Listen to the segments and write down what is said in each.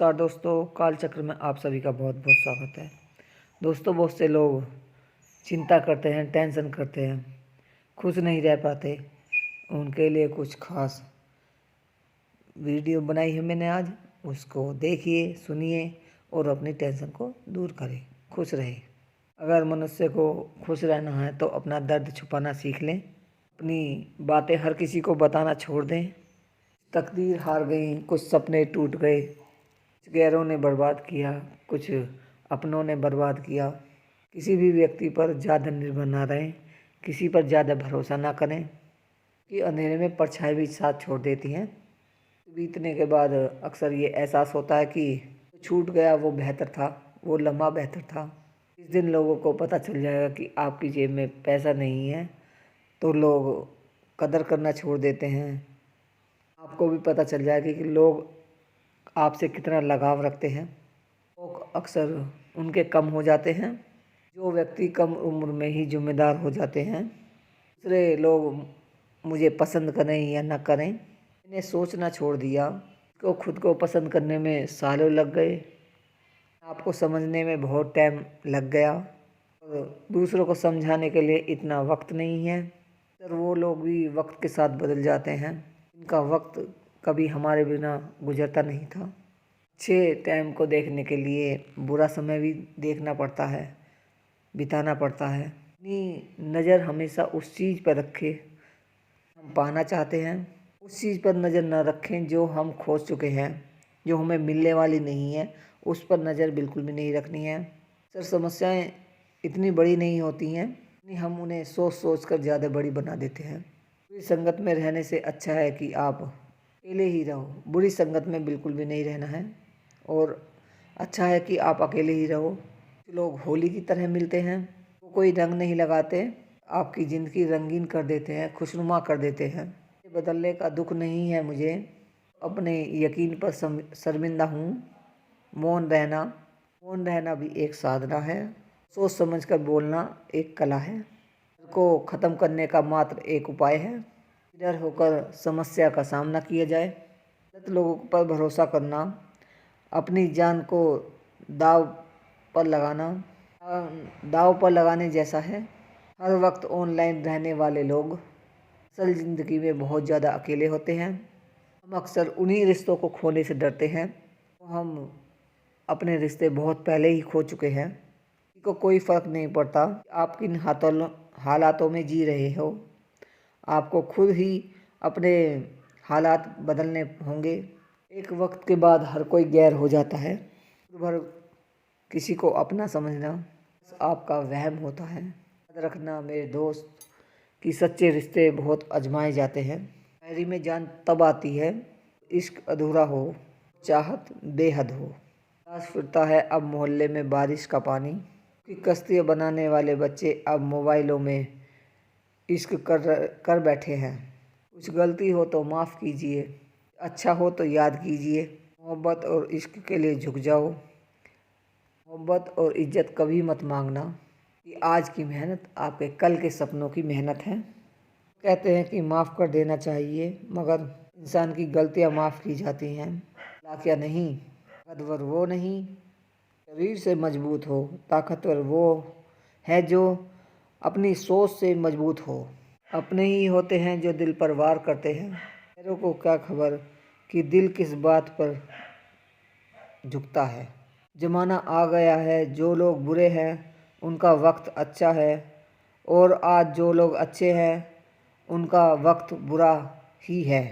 नमस्कार दोस्तों, कालचक्र में आप सभी का बहुत बहुत स्वागत है। दोस्तों, बहुत से लोग चिंता करते हैं, टेंशन करते हैं, खुश नहीं रह पाते। उनके लिए कुछ खास वीडियो बनाई है मैंने आज। उसको देखिए, सुनिए और अपनी टेंशन को दूर करें, खुश रहे। अगर मनुष्य को खुश रहना है तो अपना दर्द छुपाना सीख लें, अपनी बातें हर किसी को बताना छोड़ दें। तकदीर हार गई, कुछ सपने टूट गए, कुछ गैरों ने बर्बाद किया, कुछ अपनों ने बर्बाद किया। किसी भी व्यक्ति पर ज़्यादा निर्भर ना रहें, किसी पर ज़्यादा भरोसा ना करें कि अंधेरे में परछाई भी साथ छोड़ देती हैं। बीतने के बाद अक्सर ये एहसास होता है कि जो छूट गया वो बेहतर था, वो लम्हा बेहतर था। इस दिन लोगों को पता चल जाएगा कि आपकी जेब में पैसा नहीं है तो लोग कदर करना छोड़ देते हैं। आपको भी पता चल जाएगा कि लोग आपसे कितना लगाव रखते हैं। लोग अक्सर उनके कम हो जाते हैं जो व्यक्ति कम उम्र में ही जिम्मेदार हो जाते हैं। दूसरे लोग मुझे पसंद करें या न करें, मैंने सोचना छोड़ दिया। को खुद को पसंद करने में सालों लग गए, आपको समझने में बहुत टाइम लग गया और दूसरों को समझाने के लिए इतना वक्त नहीं है। सर, वो लोग भी वक्त के साथ बदल जाते हैं, इनका वक्त कभी हमारे बिना गुजरता नहीं था। अच्छे टाइम को देखने के लिए बुरा समय भी देखना पड़ता है, बिताना पड़ता है। अपनी नज़र हमेशा उस चीज़ पर रखें हम पाना चाहते हैं, उस चीज़ पर नज़र न रखें जो हम खोज चुके हैं, जो हमें मिलने वाली नहीं है। उस पर नज़र बिल्कुल भी नहीं रखनी है। सर, समस्याएं इतनी बड़ी नहीं होती हैं, हम उन्हें सोच सोच कर ज़्यादा बड़ी बना देते हैं। बुरी संगत में रहने से अच्छा है कि आप अकेले ही रहो। बुरी संगत में बिल्कुल भी नहीं रहना है और अच्छा है कि आप अकेले ही रहो। लोग होली की तरह मिलते हैं, वो कोई रंग नहीं लगाते, आपकी ज़िंदगी रंगीन कर देते हैं, खुशनुमा कर देते हैं। बदलने का दुख नहीं है मुझे, अपने यकीन पर शर्मिंदा हूँ। मौन रहना भी एक साधना है। सोच समझ कर बोलना एक कला है। को ख़त्म करने का मात्र एक उपाय है। निडर होकर समस्या का सामना किया जाए। गलत लोगों पर भरोसा करना अपनी जान को दाव पर लगाने जैसा है। हर वक्त ऑनलाइन रहने वाले लोग असल ज़िंदगी में बहुत ज़्यादा अकेले होते हैं। हम अक्सर उन्हीं रिश्तों को खोने से डरते हैं तो हम अपने रिश्ते बहुत पहले ही खो चुके हैं। किसी को कोई फ़र्क नहीं पड़ता आप किन हालातों में जी रहे हो। आपको खुद ही अपने हालात बदलने होंगे। एक वक्त के बाद हर कोई गैर हो जाता है। भर किसी को अपना समझना आपका वहम होता है। याद रखना मेरे दोस्त कि सच्चे रिश्ते बहुत आजमाए जाते हैं। शायरी में जान तब आती है इश्क अधूरा हो, चाहत बेहद हो। प्यास फिरता है अब मोहल्ले में बारिश का पानी, कि कश्तियाँ बनाने वाले बच्चे अब मोबाइलों में इश्क कर बैठे हैं। कुछ गलती हो तो माफ़ कीजिए, अच्छा हो तो याद कीजिए। मोहब्बत और इश्क के लिए झुक जाओ। मोहब्बत और इज्जत कभी मत मांगना कि आज की मेहनत आपके कल के सपनों की मेहनत है। कहते हैं कि माफ़ कर देना चाहिए, मगर इंसान की गलतियां माफ़ की जाती हैं, लाकिया नहीं। ताकतवर वो नहीं शरीर से मजबूत हो, ताकतवर वो है जो अपनी सोच से मजबूत हो। अपने ही होते हैं जो दिल पर वार करते हैं। गैरों को क्या खबर कि दिल किस बात पर झुकता है। ज़माना आ गया है, जो लोग बुरे हैं उनका वक्त अच्छा है, और आज जो लोग अच्छे हैं उनका वक्त बुरा ही है।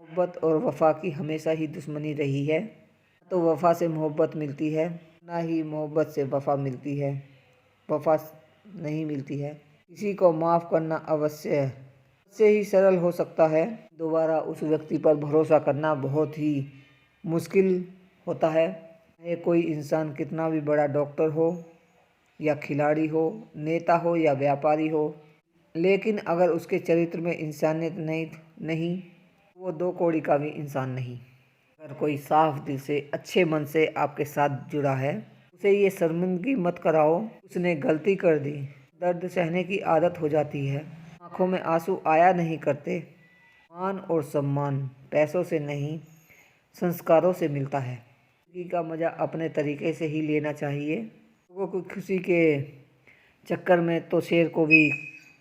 मोहब्बत और वफ़ा की हमेशा ही दुश्मनी रही है। ना तो वफ़ा से मोहब्बत मिलती है, ना ही मोहब्बत से वफ़ा मिलती है। वफ़ा नहीं मिलती है। किसी को माफ़ करना अवश्य है, इससे ही सरल हो सकता है। दोबारा उस व्यक्ति पर भरोसा करना बहुत ही मुश्किल होता है। चाहे कोई इंसान कितना भी बड़ा डॉक्टर हो या खिलाड़ी हो, नेता हो या व्यापारी हो, लेकिन अगर उसके चरित्र में इंसानियत नहीं वो दो कौड़ी का भी इंसान नहीं। अगर कोई साफ दिल से अच्छे मन से आपके साथ जुड़ा है, उसे ये शर्मिंदगी मत कराओ उसने गलती कर दी। दर्द सहने की आदत हो जाती है, आंखों में आंसू आया नहीं करते। मान और सम्मान पैसों से नहीं, संस्कारों से मिलता है। ज़िंदगी का मज़ा अपने तरीके से ही लेना चाहिए। लोगों की खुशी के चक्कर में तो शेर को भी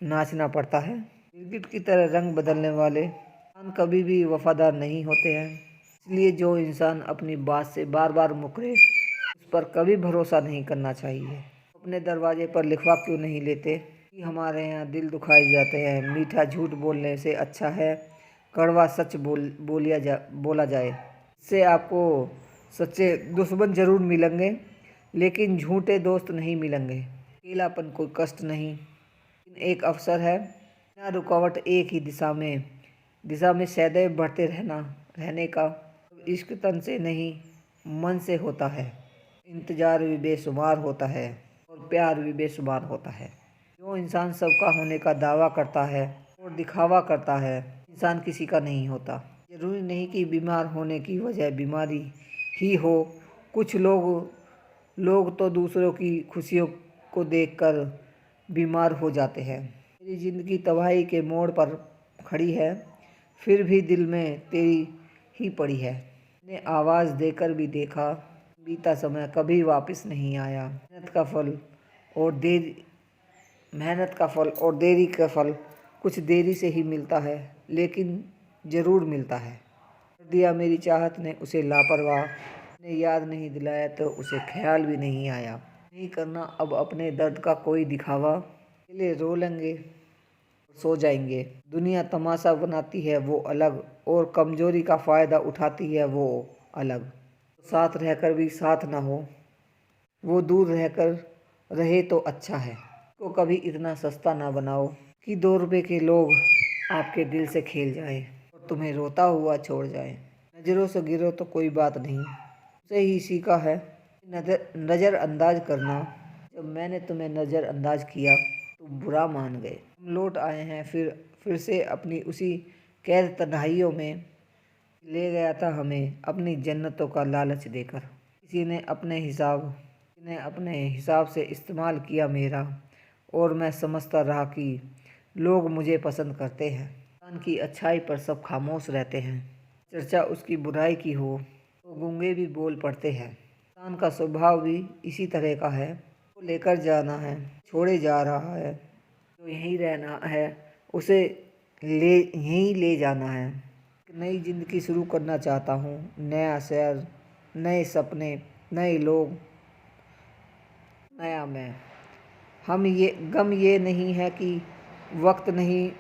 नाचना पड़ता है। गिरगिट की तरह रंग बदलने वाले इंसान कभी भी वफादार नहीं होते हैं। इसलिए जो इंसान अपनी बात से बार बार मुकरे उस पर कभी भरोसा नहीं करना चाहिए। अपने दरवाजे पर लिखवा क्यों नहीं लेते कि हमारे यहाँ दिल दुखाए जाते हैं। मीठा झूठ बोलने से अच्छा है कड़वा सच बोला जाए। इससे आपको सच्चे दुश्मन जरूर मिलेंगे लेकिन झूठे दोस्त नहीं मिलेंगे। अकेलापन कोई कष्ट नहीं लेकिन एक अवसर है। बिना रुकावट एक ही दिशा में सदैव बढ़ते रहने का। इश्क तन से नहीं मन से होता है। इंतजार भी बेशुमार होता है और प्यार भी बेशुमार होता है। जो इंसान सबका होने का दावा करता है और दिखावा करता है इंसान किसी का नहीं होता। जरूरी नहीं कि बीमार होने की वजह बीमारी ही हो। कुछ लोग तो दूसरों की खुशियों को देखकर बीमार हो जाते हैं। मेरी ज़िंदगी तबाही के मोड़ पर खड़ी है फिर भी दिल में तेरी ही पड़ी है। मैंने आवाज़ देकर भी देखा बीता समय कभी वापस नहीं आया। मेहनत का फल और देरी का फल कुछ देरी से ही मिलता है लेकिन ज़रूर मिलता है। कर दिया मेरी चाहत ने उसे लापरवाह। ने याद नहीं दिलाया तो उसे ख्याल भी नहीं आया। नहीं करना अब अपने दर्द का कोई दिखावा। अकेले रो लेंगे सो जाएंगे। दुनिया तमाशा बनाती है वो अलग और कमजोरी का फ़ायदा उठाती है वो अलग। साथ रहकर भी साथ ना हो वो दूर रहकर रहे तो अच्छा है। को कभी इतना सस्ता ना बनाओ कि 2 रुपए के लोग आपके दिल से खेल जाए और तुम्हें रोता हुआ छोड़ जाए। नज़रों से गिरो तो कोई बात नहीं उसे ही सीखा है नज़रअंदाज करना। जब मैंने तुम्हें नज़रअंदाज किया तो बुरा मान गए। हम लौट आए हैं फिर से अपनी उसी कैद तन्हाइयों में। ले गया था हमें अपनी जन्नतों का लालच देकर। किसी ने अपने हिसाब से इस्तेमाल किया मेरा और मैं समझता रहा कि लोग मुझे पसंद करते हैं। इंसान की अच्छाई पर सब खामोश रहते हैं। चर्चा उसकी बुराई की हो तो गूंगे भी बोल पड़ते हैं। इंसान का स्वभाव भी इसी तरह का है। वो लेकर जाना है छोड़े जा रहा है। जो यहीं रहना है उसे यहीं ले जाना है। एक नई ज़िंदगी शुरू करना चाहता हूँ। नया शहर नए सपने नए लोग नया मैं। गम ये नहीं है कि वक्त नहीं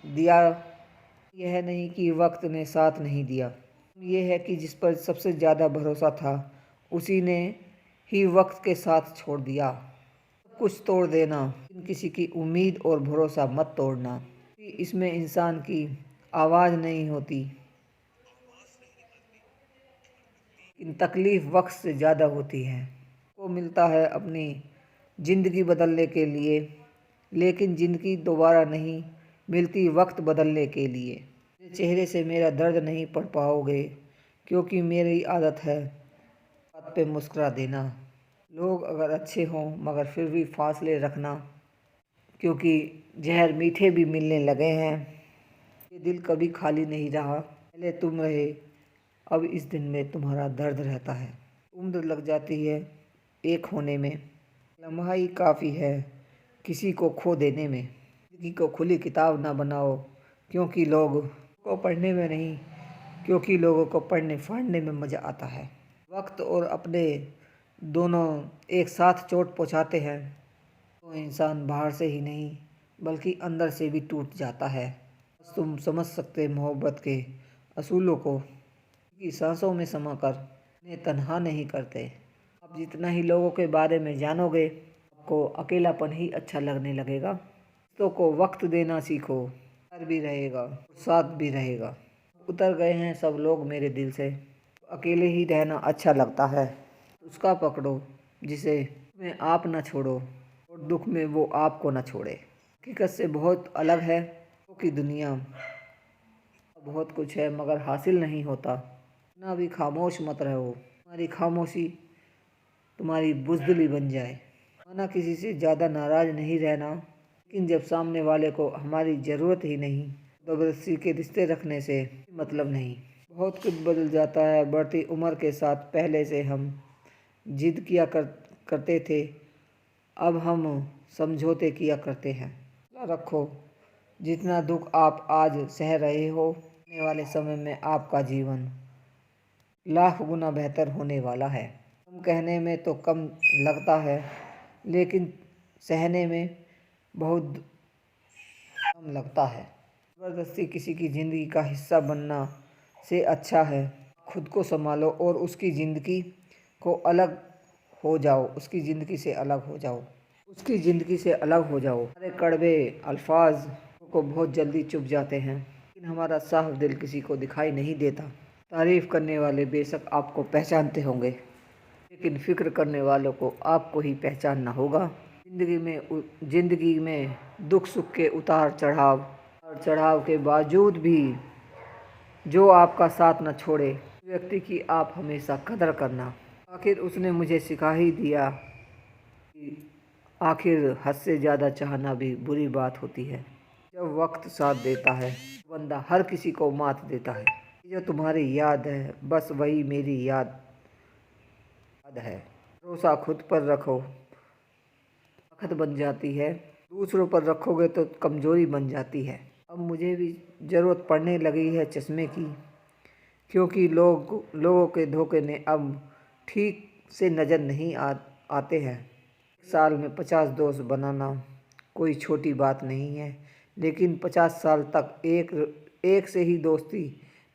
दिया। यह नहीं कि वक्त ने साथ नहीं दिया। ये है कि जिस पर सबसे ज़्यादा भरोसा था उसी ने ही वक्त के साथ छोड़ दिया। कुछ तोड़ देना लेकिन किसी की उम्मीद और भरोसा मत तोड़ना। इसमें इंसान की आवाज़ नहीं होती लेकिन तकलीफ़ वक्त से ज़्यादा होती है। को मिलता है अपनी ज़िंदगी बदलने के लिए लेकिन ज़िंदगी दोबारा नहीं मिलती वक्त बदलने के लिए। मेरे चेहरे से मेरा दर्द नहीं पढ़ पाओगे क्योंकि मेरी आदत है बात पे मुस्कुरा देना। लोग अगर अच्छे हों मगर फिर भी फासले रखना क्योंकि जहर मीठे भी मिलने लगे हैं। ये दिल कभी खाली नहीं रहा। पहले तुम रहे अब इस दिन में तुम्हारा दर्द रहता है। उम्र लग जाती है एक होने में लम्हा ही काफ़ी है किसी को खो देने में। ज़िंदगी को खुली किताब ना बनाओ क्योंकि लोगों को पढ़ने में नहीं क्योंकि लोगों को पढ़ने फाड़ने में मज़ा आता है। वक्त और अपने दोनों एक साथ चोट पहुँचाते हैं तो इंसान बाहर से ही नहीं बल्कि अंदर से भी टूट जाता है। बस तुम समझ सकते मोहब्बत के असूलों को कि सांसों में समाकर इन्हें तन्हा नहीं करते। आप जितना ही लोगों के बारे में जानोगे आपको अकेलापन ही अच्छा लगने लगेगा। रिश्तों को वक्त देना सीखो प्यार भी रहेगा साथ भी रहेगा। उतर गए हैं सब लोग मेरे दिल से अकेले ही रहना अच्छा लगता है। उसका पकड़ो जिसे तुम्हें आप न छोड़ो और दुख में वो आपको न छोड़े। हकीकत से बहुत अलग है कि दुनिया बहुत कुछ है मगर हासिल नहीं होता। ना भी खामोश मत रहो तुम्हारी खामोशी तुम्हारी बुज़दिली बन जाए। माना किसी से ज़्यादा नाराज़ नहीं रहना लेकिन जब सामने वाले को हमारी ज़रूरत ही नहीं ज़बरदस्ती के रिश्ते रखने से मतलब नहीं। बहुत कुछ बदल जाता है बढ़ती उम्र के साथ। पहले से हम जिद करते थे, अब हम समझौते किया करते हैं। रखो, जितना दुख आप आज सह रहे हो, आने वाले समय में आपका जीवन लाख गुना बेहतर होने वाला है। कम कहने में तो कम लगता है, लेकिन सहने में बहुत कम लगता है। ज़बरदस्ती किसी की ज़िंदगी का हिस्सा बनना से अच्छा है खुद को संभालो और उसकी ज़िंदगी को अलग हो जाओ उसकी ज़िंदगी से अलग हो जाओ उसकी ज़िंदगी से अलग हो जाओ। हमारे कड़वे अल्फाज को बहुत जल्दी चुप जाते हैं, लेकिन हमारा साफ दिल किसी को दिखाई नहीं देता। तारीफ़ करने वाले बेशक आपको पहचानते होंगे, लेकिन फ़िक्र करने वालों को आपको ही पहचानना होगा। ज़िंदगी में दुख सुख के उतार चढ़ाव के बावजूद भी जो आपका साथ न छोड़े, व्यक्ति की आप हमेशा कदर करना। आखिर उसने मुझे सिखा ही दिया कि आखिर हद से ज़्यादा चाहना भी बुरी बात होती है। जब वक्त साथ देता है, बंदा हर किसी को मात देता है। जो तुम्हारी याद है, बस वही मेरी याद है। भरोसा खुद पर रखो, ताकत बन जाती है। दूसरों पर रखोगे तो कमज़ोरी बन जाती है। अब मुझे भी ज़रूरत पड़ने लगी है चश्मे की, क्योंकि लोगों के धोखे ने अब ठीक से नज़र नहीं आते हैं। साल में 50 दोस्त बनाना कोई छोटी बात नहीं है, लेकिन 50 साल तक एक से ही दोस्ती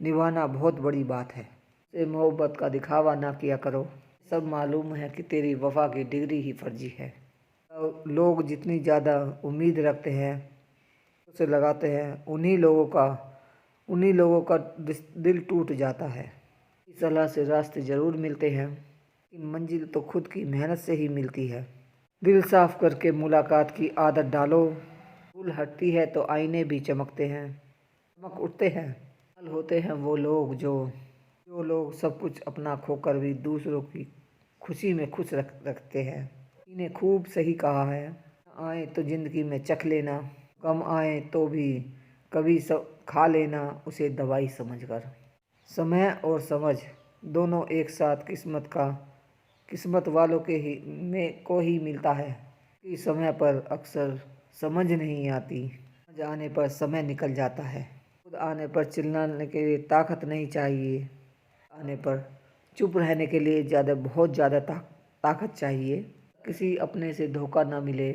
निभाना बहुत बड़ी बात है। से मोहब्बत का दिखावा ना किया करो। सब मालूम है कि तेरी वफा की डिग्री ही फर्जी है। तो लोग जितनी ज़्यादा उम्मीद रखते हैं, उसे लगाते हैं, उन्हीं लोगों का दिल टूट जाता है। इस सलाह से रास्ते ज़रूर मिलते हैं, लेकिन मंजिल तो खुद की मेहनत से ही मिलती है। दिल साफ करके मुलाकात की आदत डालो। धूल हटती है तो आईने भी चमक उठते हैं। कल होते हैं वो लोग जो लोग सब कुछ अपना खोकर भी दूसरों की खुशी में खुश रखते हैं। इन्हें खूब सही कहा है, आए तो ज़िंदगी में चख लेना, कम आए तो भी कभी सब खा लेना उसे दवाई समझकर। समय और समझ दोनों एक साथ किस्मत वालों को ही मिलता है। कि समय पर अक्सर समझ नहीं आती, समझ आने पर समय निकल जाता है। खुद आने पर चिल्लाने के लिए ताकत नहीं चाहिए, आने पर चुप रहने के लिए बहुत ज़्यादा ताकत चाहिए। किसी अपने से धोखा ना मिले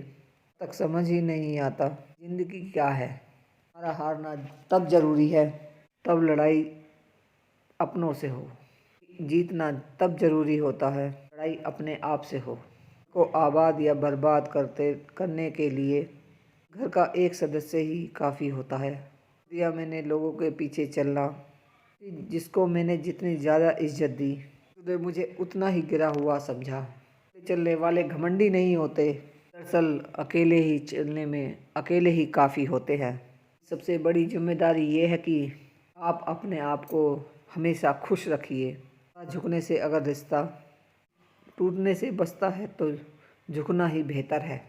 तक समझ ही नहीं आता ज़िंदगी क्या है। हमारा हारना तब ज़रूरी है तब लड़ाई अपनों से हो, जीतना तब ज़रूरी होता है लड़ाई अपने आप से हो। को आबाद या बर्बाद करने के लिए घर का एक सदस्य ही काफ़ी होता है। दिया मैंने लोगों के पीछे चलना, जिसको मैंने जितनी ज़्यादा इज्जत दी, उसने मुझे उतना ही गिरा हुआ समझा। चलने वाले घमंडी नहीं होते, दरअसल अकेले ही चलने में अकेले ही काफ़ी होते हैं। सबसे बड़ी जिम्मेदारी ये है कि आप अपने आप को हमेशा खुश रखिए। झुकने से अगर रिश्ता टूटने से बचता है तो झुकना ही बेहतर है।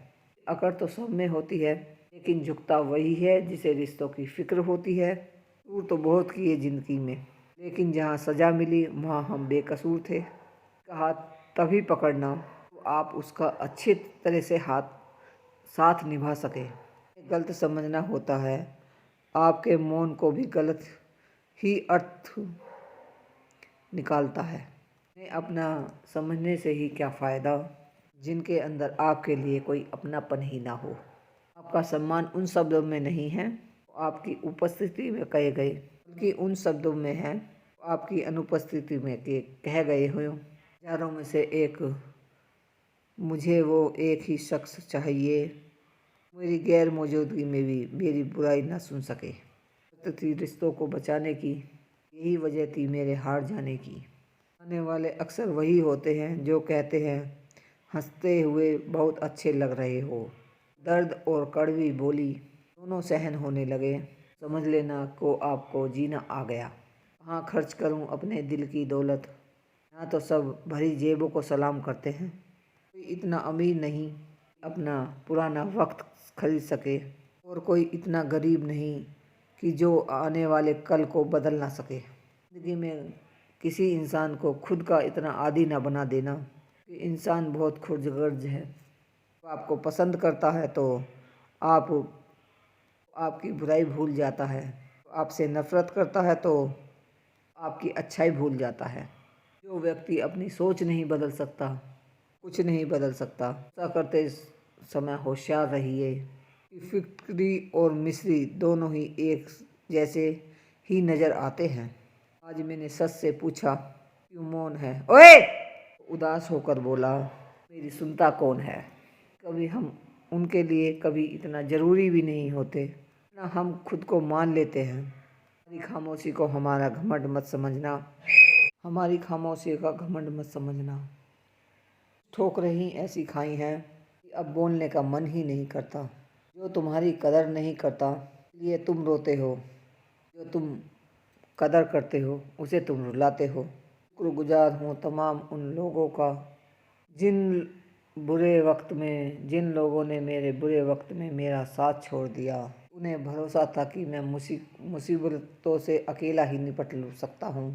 अकड़ तो सब में होती है, लेकिन झुकता वही है जिसे रिश्तों की फिक्र होती है। कसूर तो बहुत किए ज़िंदगी में, लेकिन जहाँ सज़ा मिली वहाँ हम बेकसूर थे। कहा तभी पकड़ना तो आप उसका अच्छी तरह से साथ निभा सके। गलत समझना होता है, आपके मौन को भी गलत ही अर्थ निकालता है। अपना समझने से ही क्या फ़ायदा जिनके अंदर आपके लिए कोई अपनापन ही ना हो। आपका सम्मान उन शब्दों में नहीं है आपकी उपस्थिति में कहे गए, बल्कि उन शब्दों में है आपकी अनुपस्थिति में कह गए हो। हज़ारों में से एक मुझे वो एक ही शख्स चाहिए, मेरी गैर मौजूदगी में भी मेरी बुराई ना सुन सके। थी रिश्तों को बचाने की, यही वजह थी मेरे हार जाने की। आने वाले अक्सर वही होते हैं जो कहते हैं हंसते हुए बहुत अच्छे लग रहे हो। दर्द और कड़वी बोली दोनों सहन होने लगे। समझ लेना को आपको जीना आ गया। कहाँ खर्च करूं अपने दिल की दौलत, यहाँ तो सब भरी जेबों को सलाम करते हैं। कोई इतना अमीर नहीं अपना पुराना वक्त खरीद सके, और कोई इतना गरीब नहीं कि जो आने वाले कल को बदल ना सके। ज़िंदगी में किसी इंसान को खुद का इतना आदी ना बना देना कि इंसान बहुत खुदगर्ज है। वो आपको पसंद करता है तो आप आपकी बुराई भूल जाता है, आपसे नफ़रत करता है तो आपकी अच्छाई भूल जाता है। जो व्यक्ति अपनी सोच नहीं बदल सकता, कुछ नहीं बदल सकता। ऐसा करते समय होशियार रहिए कि फिक्री और मिस्री दोनों ही एक जैसे ही नज़र आते हैं। आज मैंने सच से पूछा, क्यों मौन है? ओए! उदास होकर बोला, मेरी सुनता कौन है? कभी हम उनके लिए कभी इतना ज़रूरी भी नहीं होते ना, हम खुद को मान लेते हैं। हमारी खामोशी को हमारा घमंड मत समझना, हमारी खामोशी का घमंड मत समझना। ठोकरें ही ऐसी खाई हैं कि अब बोलने का मन ही नहीं करता। जो तुम्हारी कदर नहीं करता इसलिए तुम रोते हो, जो तुम कदर करते हो उसे तुम रुलाते हो। शुक्रगुजार हूँ तमाम उन लोगों का जिन लोगों ने मेरे बुरे वक्त में मेरा साथ छोड़ दिया। उन्हें भरोसा था कि मैं मुसीबतों से अकेला ही निपट सकता हूँ।